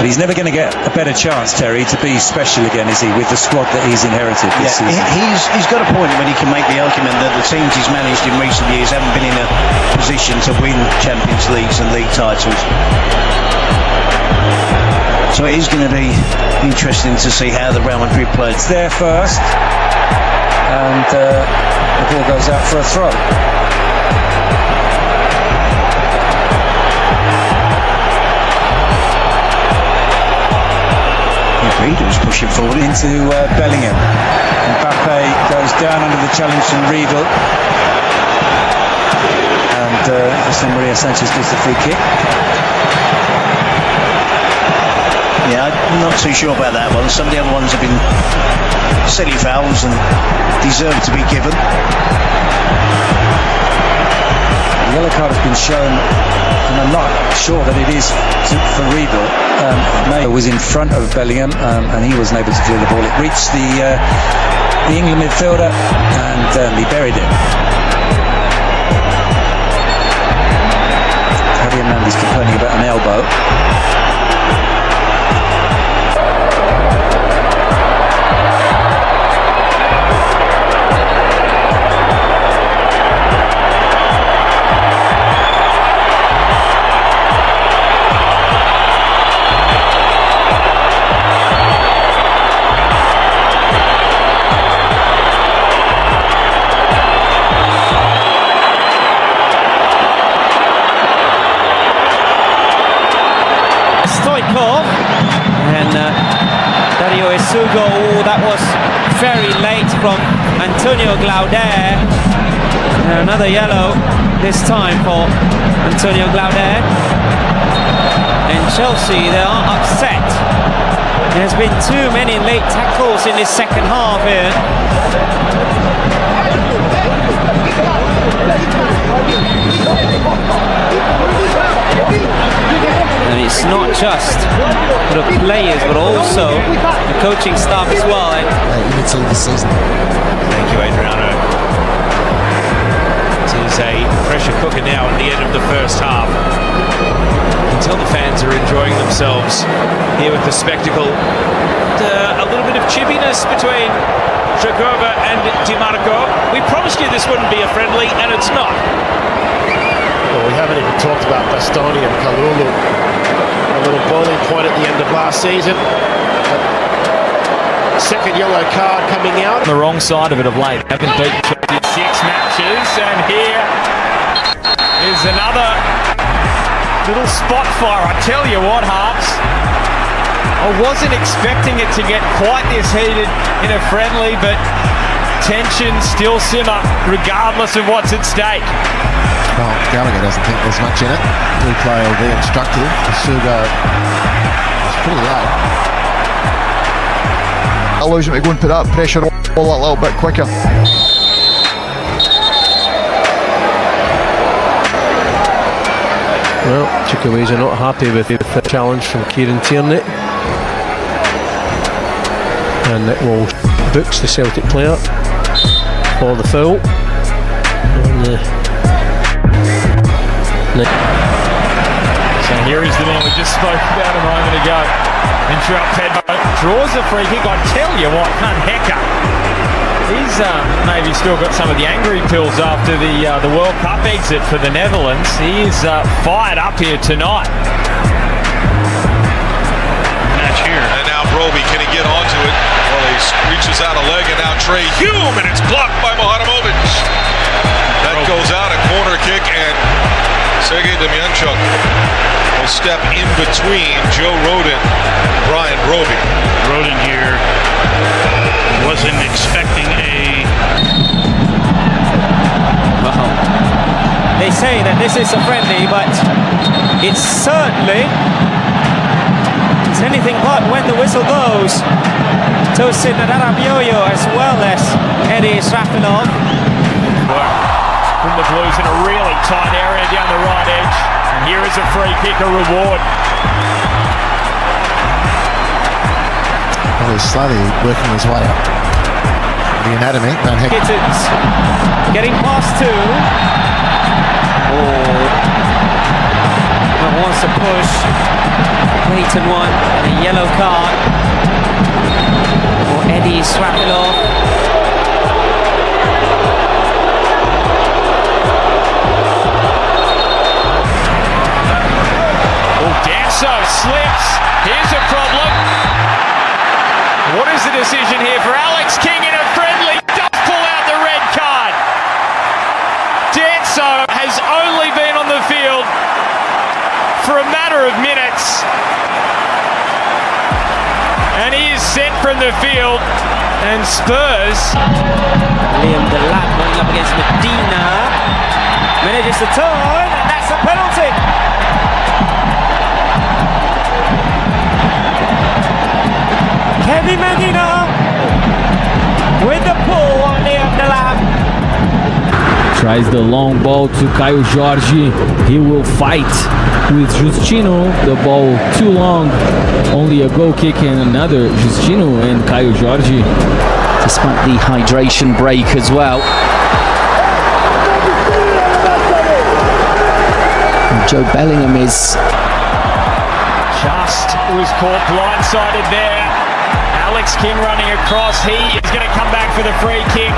But he's never going to get a better chance, Terry, to be special again, is he, with the squad that he's inherited this season? He's got a point when he can make the argument that the teams he's managed in recent years haven't been in a position to win Champions Leagues and league titles. So it is going to be interesting to see how the Real Madrid plays. It's there first, and the ball goes out for a throw. He was pushing forward into Bellingham. Mbappe goes down under the challenge from Riedel, and Jose Maria Sanchez gets the free kick. Yeah, I'm not too sure about that one. Some of the other ones have been silly fouls and deserve to be given. The yellow card has been shown, and I'm not sure that it is for Riedel. May was in front of Bellingham, and he wasn't able to clear the ball. It reached the England midfielder, and he buried it. Javier Hernandez complaining about an elbow. And Dario Esugo, that was very late from Antonio Glauder. Another yellow this time for Antonio Glauder. And Chelsea, they are upset. There has been too many late tackles in this second half here. And it's not just the players, but also the coaching staff as well. Until the season. Thank you, Adriano. It is a pressure cooker now at the end of the first half. Until the fans are enjoying themselves here with the spectacle. A little bit of chippiness between Jagova and Di Marco. We promised you this wouldn't be a friendly, and it's not. Well, we haven't even talked about Bastoni and Kalulu. A little boiling point at the end of last season. Second yellow card coming out. On the wrong side of it of late. Haven't beat Chelsea 6 matches, and here is another little spot fire. I tell you what, Harps, I wasn't expecting it to get quite this heated in a friendly, but tension still simmer regardless of what's at stake. Well, Gallagher doesn't think there's much in it. Replay will be instructive. Sugo is pretty low. Illusion to go and put that pressure on that little bit quicker. Well, Chukwueze not happy with the challenge from Kieran Tierney. And it will books the Celtic player for the foul. So here is the man we just spoke about a moment ago. Introp Pedro draws a free kick. I tell you what, Hecker. He's maybe still got some of the angry pills after the World Cup exit for the Netherlands. He is fired up here tonight. Match here. And now Broby, can he get onto it? Well, he reaches out a leg, and now Trey Hume, and it's blocked by Mohanovic. That goes out, a corner kick, and Sergei Demyanchuk will step in between Joe Rodin and Brian Broby. Rodin here wasn't expecting a... Well, they say that this is a friendly, but it's certainly anything but when the whistle goes. Tosin Rabiot as well as Eddie Srafinov. From the Blues in a really tight area down the right edge. And here is a free kick, a reward Well, he's slowly working his way up the anatomy. Kittens getting past two. But wants to push. Clayton one and a yellow card. Or Eddie Swapilov. Danso slips. Here's a problem. What is the decision here for Alex King in a friendly? Does pull out the red card. Danso has only been on the field for a matter of minutes. And he is sent from the field. And Spurs. Liam Delap running up against Medina. Manages to turn, and that's a penalty. Kevin Medina with the pull on Liam Delap. Tries the long ball to Caio Jorge. He will fight with Justino. The ball too long. Only a goal kick and another Justino and Caio Jorge. Despite the hydration break as well. And Joe Bellingham is Just was caught blindsided there. Alex King running across. He is going to come back for the free kick.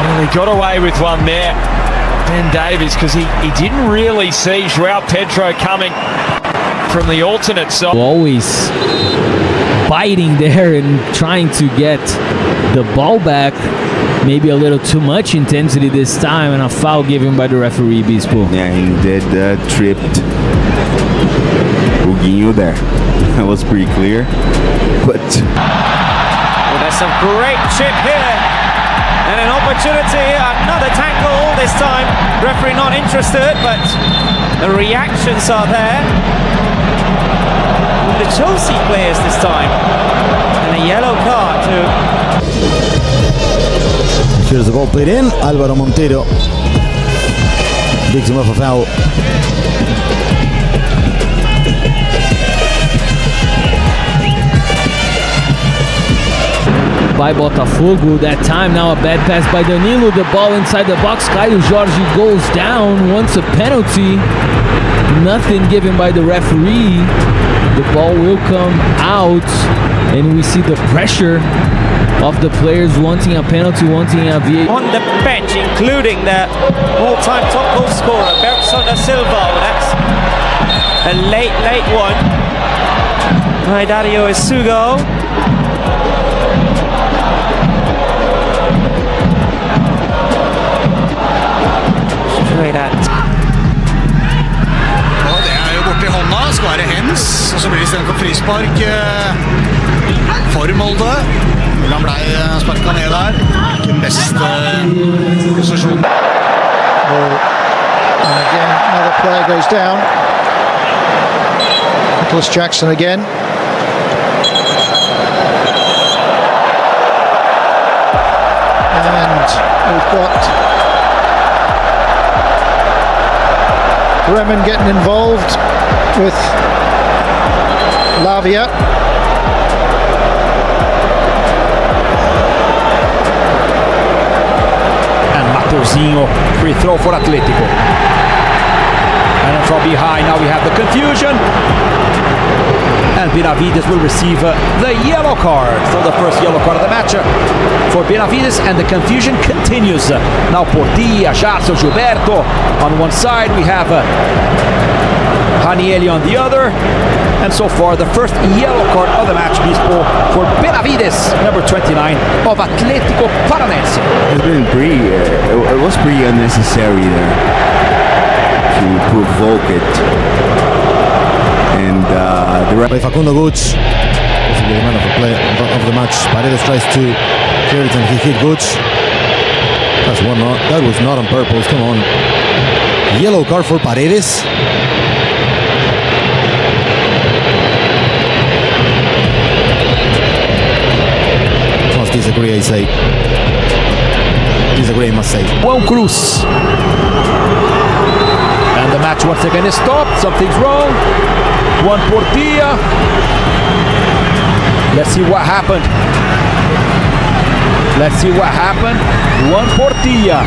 Well, he got away with one there, Ben Davies, because he didn't really see João Pedro coming from the alternate side. Always biting there and trying to get the ball back. Maybe a little too much intensity this time, and a foul given by the referee, Bispo. Yeah, he did tripped Huguinho there. That was pretty clear. But well, there's some great chip here. And an opportunity, another tackle, this time referee not interested, but the reactions are there. The Chelsea players this time. And a yellow card too. Here's the ball played in. Álvaro Montero, victim of a foul. By Botafogo that time. Now a bad pass by Danilo. The ball inside the box. Caio Jorge goes down. Wants a penalty. Nothing given by the referee. The ball will come out, and we see the pressure of the players wanting a penalty, wanting a VAR. On the bench, including the all-time top goal scorer, Bergson da Silva. That's a late one by Dario Esugo. Straight at. Ja, det er jo borte i hånda, skal være hands, og så blir det i stedet for frispark for Molde. Han ble sparket ned der, ikke den beste posisjonen. And again, another player goes down. Nicholas Jackson again. And we've got Bremen getting involved with Lavia. And Mateuzinho, free throw for Atletico. And then from behind, now we have the confusion. And Benavides will receive the yellow card. So the first yellow card of the match for Benavides, and the confusion continues. Now Portilla, Jarcio, Gilberto on one side. We have Ranieri on the other. And so far, the first yellow card of the match, Bispo, for Benavides, number 29 of Atletico Paranaense. it's been it was pretty unnecessary there to provoke it. And by Facundo Guts, possibly the man of the match. Paredes tries to clear it and he hit Guts. That was not on purpose. Come on. Yellow card for Paredes. Must disagree, I say. Disagree, I must say. Juan Cruz. And And the match once again is stopped. Something's wrong. One Portilla. Let's see what happened. Let's see what happened. One Portilla.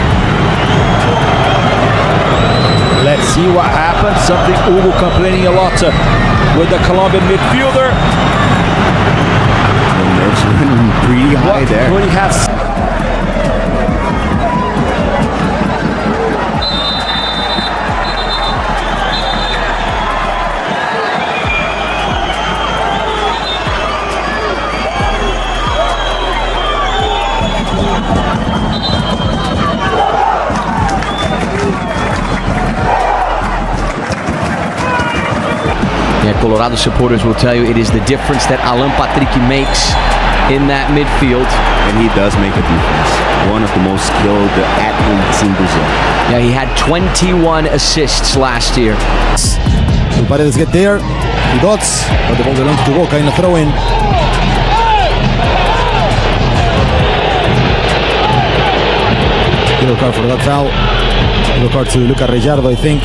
Let's see what happened. Something Hugo complaining a lot with the Colombian midfielder. The nerves running pretty high there. What he has. Yeah, Colorado supporters will tell you it is the difference that Alan Patrick makes in that midfield. And he does make a difference. One of the most skilled athletes in Brazil. Yeah, he had 21 assists last year. Will Paredes get there? He does, but the ball belongs to Boca in the throw-in. Yellow card for that foul. Yellow card to Luca Rejardo, I think.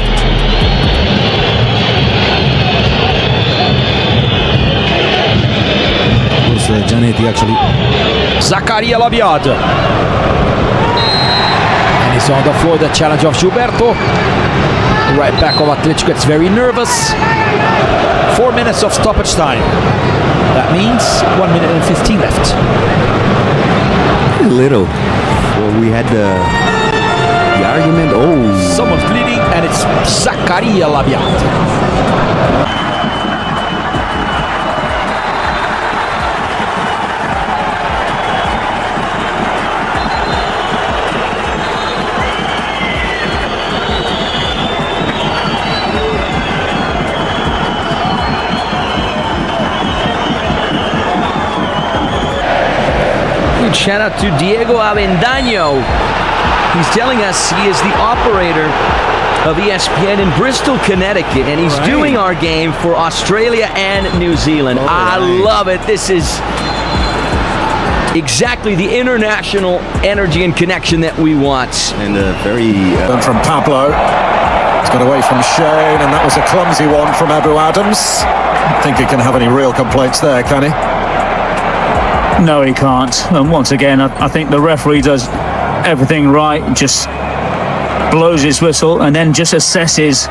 Gianetti actually. Zaccaria Labiad. And he's on the floor, the challenge of Gilberto. Right back of Atletico gets very nervous. 4 minutes of stoppage time. That means 1 minute and 15 left. Little. Well, we had the argument. Oh. Someone's bleeding and it's Zaccaria Labiad. Shout out to Diego Avendaño. He's telling us he is the operator of ESPN in Bristol, Connecticut, and he's doing our game for Australia and New Zealand. I love it. This is exactly the international energy and connection that we want. And very... from Pablo. It's got away from Shane, and that was a clumsy one from Abu Adams. I don't think he can have any real complaints there, can he? No, he can't. And once again, I think the referee does everything right, just blows his whistle and then just assesses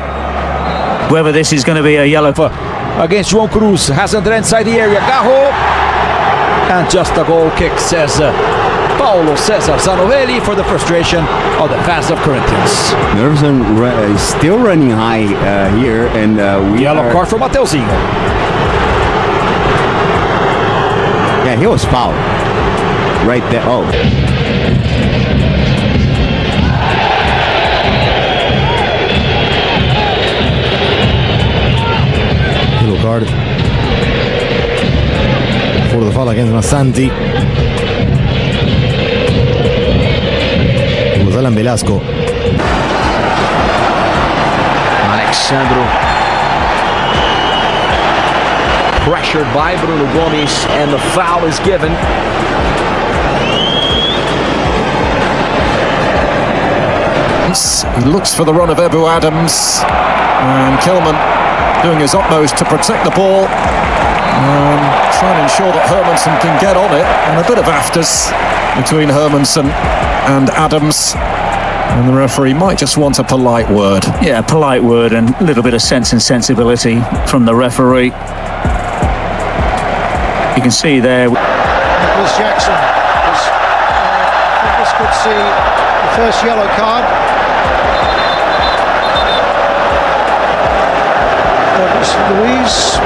whether this is going to be a yellow. Against João Cruz, has André inside the area, Garro, and just a goal kick, says Paulo Cesar Zanovelli, for the frustration of the fans of Corinthians. Nerves are still running high here, and we yellow card for Mateuzinho. Yeah, he was fouled right there. Oh. Yellow card for the foul against Massanti. It was Alan Velasco. Alexandro pressured by Bruno Gomes, and the foul is given. He looks for the run of Abu Adams, and Kilman doing his utmost to protect the ball and try and ensure that Hermansen can get on it, and a bit of afters between Hermansen and Adams, and the referee might just want a polite word. Yeah, polite word and a little bit of sense and sensibility from the referee. You can see there. Nicholas Jackson. This could see the first yellow card. Luis.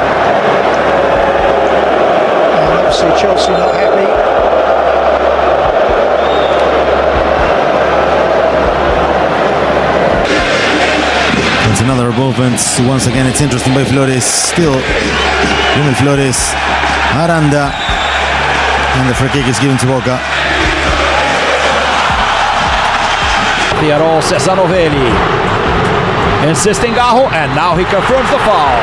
And obviously Chelsea not happy. It's another movement. Once again, it's interesting by Flores. Still, Lionel Flores. Aranda, and the free kick is given to Boca. Piero Cesanovelli insisting Garro, and now he confirms the foul.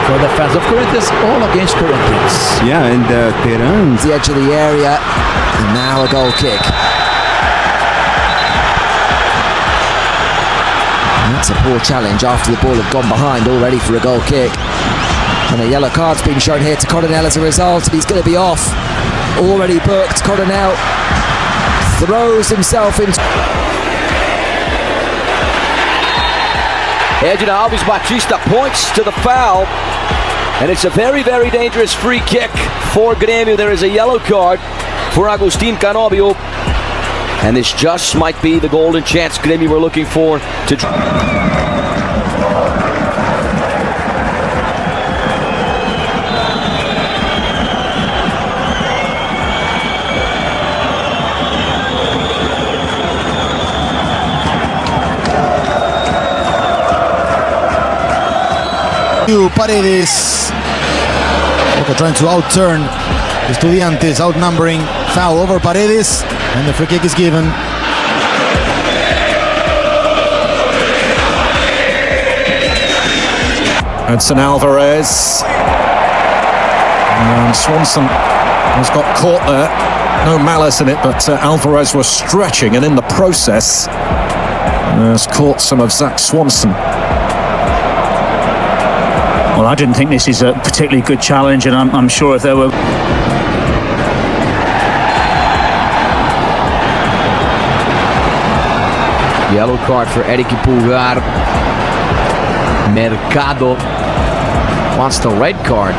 For the fans of Corinthians, all against Corinthians. Yeah, and Terans. The edge of the area, and now a goal kick. That's a poor challenge after the ball had gone behind already for a goal kick. And a yellow card's been shown here to Coronel as a result, and he's going to be off. Already booked. Coronel throws himself into... Edwin Alves Batista points to the foul, and it's a very, very dangerous free kick for Grêmio. There is a yellow card for Agustin Canóbio, and this just might be the golden chance Grêmio were looking for to... Paredes. Boca trying to outturn Estudiantes, outnumbering, foul over Paredes, and the free kick is given. Edson Alvarez. And Swanson has got caught there. No malice in it, but Alvarez was stretching, and in the process has caught some of Zach Swanson. Well, I didn't think this is a particularly good challenge, and I'm sure if there were... Yellow card for Eric Pulgar. Mercado wants the red card.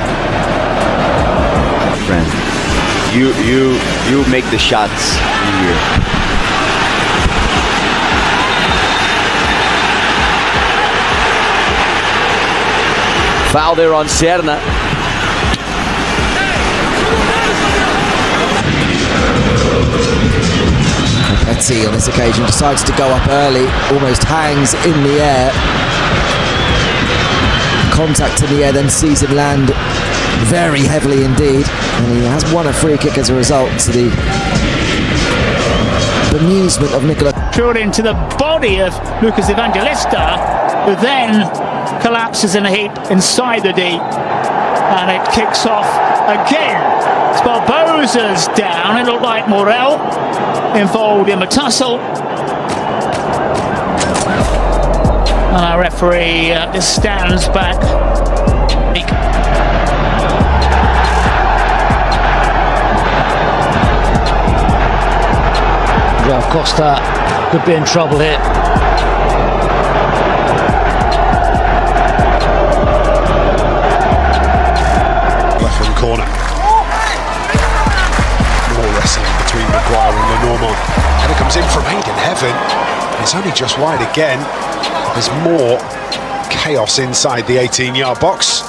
Friend, you make the shots here. Foul there on Serna. Petty on this occasion decides to go up early, almost hangs in the air. Contact in the air, then sees him land very heavily indeed, and he has won a free kick as a result, to the bemusement of Nicola. Threw it into the body of Lucas Evangelista, who then collapses in a heap inside the D, and it kicks off again. Barbosa's down. It looked like Morel involved in a tussle, and our referee just stands back. João Costa could be in trouble here. Corner. More wrestling between Maguire and Lenormand. And it comes in from Aidan Heaven. It's only just wide again. There's more chaos inside the 18-yard box.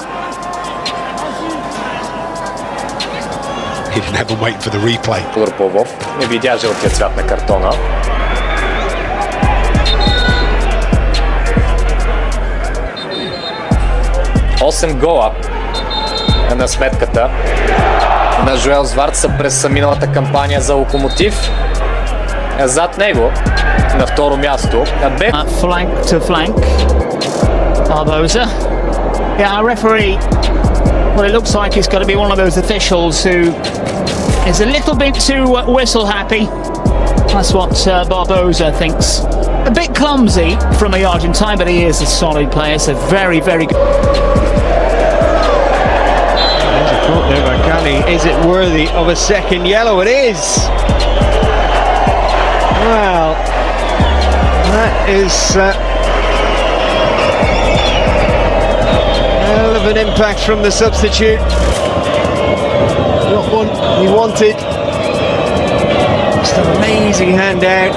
Aidan Heaven waiting for the replay. Попов не видя жълтия цвят на картона. Осем гола на сметката на Жоел Зварца през миналата кампания за Локомотив. Зад него на второ място flank to flank. Barbosa. Yeah, our referee, well, it looks like he's got to be one of those officials who is a little bit too whistle happy. That's what Barbosa thinks. A bit clumsy from the Argentine, but he is a solid player, so very, very good. There by Cali. Is it worthy of a second yellow? It is. Well, that is hell of an impact from the substitute. Not one he wanted. Just an amazing handout.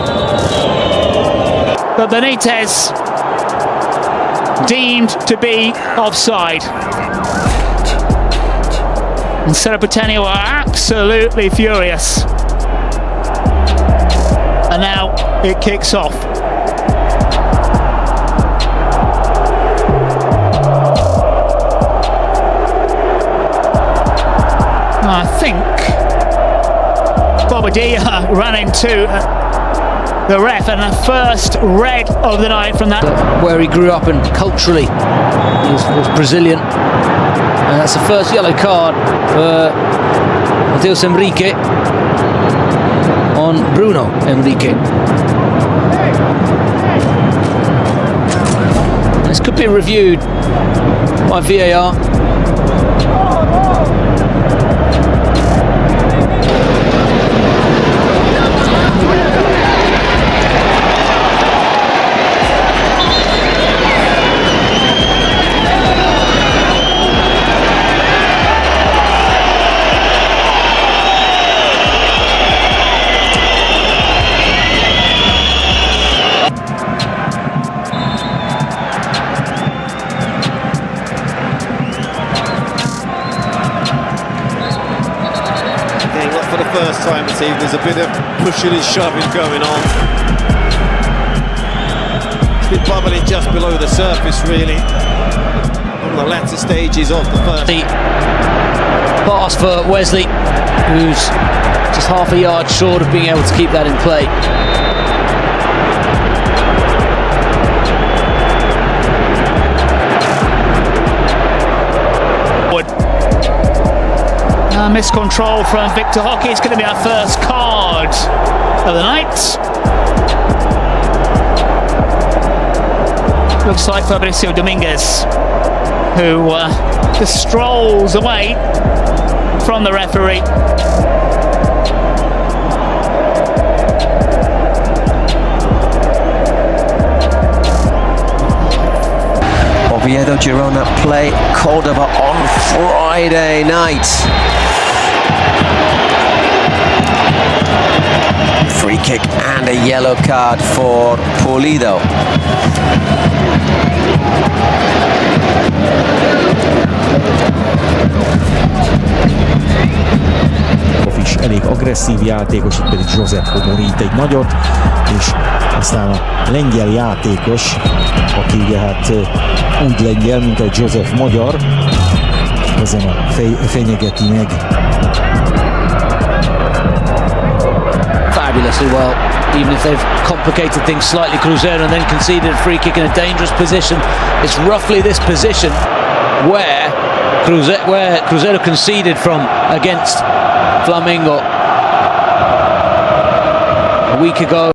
But Benitez deemed to be offside. And Serapeteni were absolutely furious. And now it kicks off. I think Bobadilla ran into the ref, and the first red of the night from that. Where he grew up and culturally was Brazilian. And that's the first yellow card for Mateus Henrique on Bruno Henrique. be reviewed by VAR. For the first time this evening, there's a bit of pushing and shoving going on. It's been bubbling just below the surface, really, on the latter stages of the first. The pass for Wesley, who's just half a yard short of being able to keep that in play. Miscontrol from Victor Hockey. It's going to be our first card of the night. Looks like Fabricio Dominguez, who just strolls away from the referee. Oviedo Girona play Córdoba on Friday night. Free kick and a yellow card for Pulido. Is elég agresszív játékos, itt pedig Josep borít egy nagyot, és aztán a lengyel játékos, aki ugye hát úgy lengyel, mint a József magyar, ezen a fenyegeti meg. Fabulously well, even if they've complicated things slightly. Cruzeiro and then conceded a free kick in a dangerous position. It's roughly this position where Cruzeiro conceded from against Flamengo a week ago.